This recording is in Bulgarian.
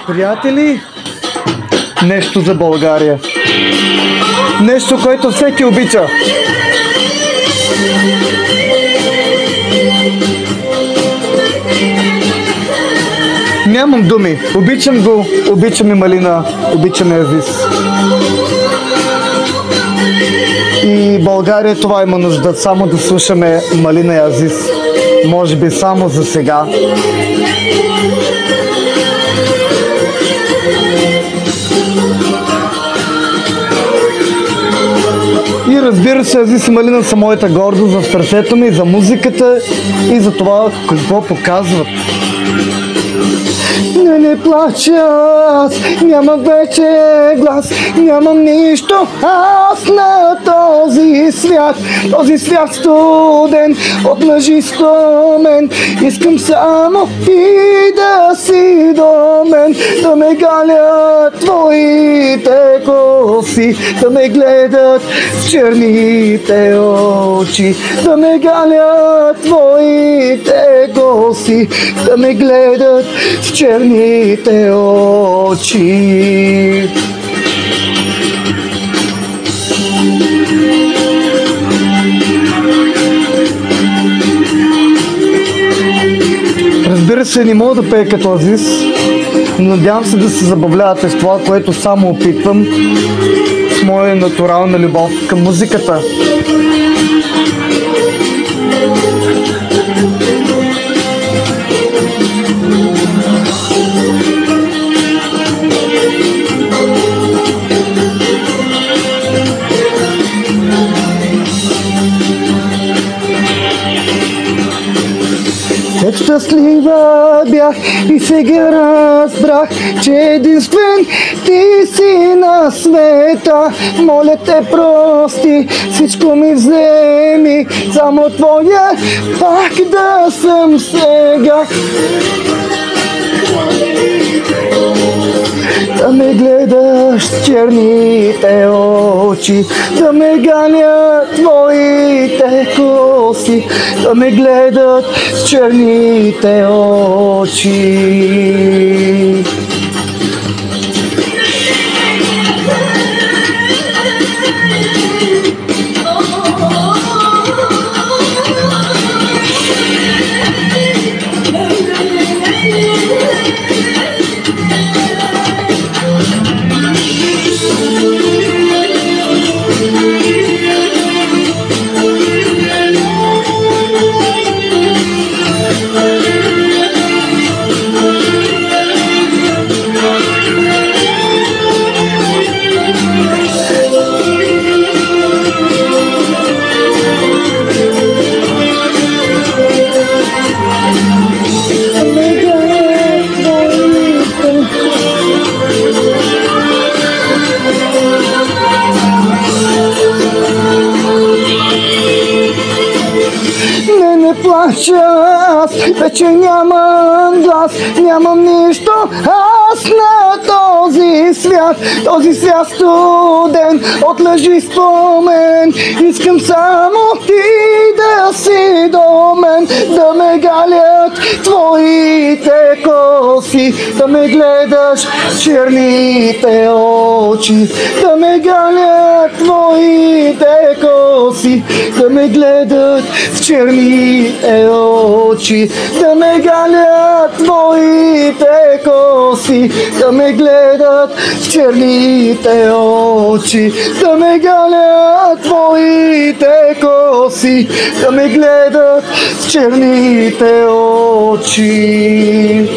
Приятели, нещо за България. Нещо, което всеки обича. Нямам думи. Обичам го, обичам и Малина, обичам и Азис. И България това има нужда, само да слушаме Малина и Азис. Може би само за сега. И разбира се, Азис и Малина са моята гордост в сърцето ми, за музиката и за това какво показват. Не плача, аз нямам вече глас, нямам нищо аз на този свят студен, от мъжи стомен. Искам само и да си до мен, да ме галят твоите коси, да ме гледат в черните очи, да ме галят твоите коси, да ме гледат в черните очи. Разбира се, не мога да пея като Азис, но надявам се да се забавлявате с това, което само опитвам, с моя натурална любов към музиката. Как щастлива бях и сега разбрах, че единствен ти си на света. Моля те, прости, всичко ми вземи, само твоя пак да съм сега. Да ме гледаш с черните очи, да ме ганят твоите коси, да ме гледат с черните очи. Не плача, аз вече нямам глас, нямам нищо аз на този свят студен, от лъжи спомен. Искам само ти да си до мен, да ме галят твоите коси, да ме гледаш в черните очи, да ме галят твоите коси, да ме гледат в черните очи, да ме галят твоите коси, да ме гледат в черните очи, да ме галят твоите коси, да ме гледат в черните очи.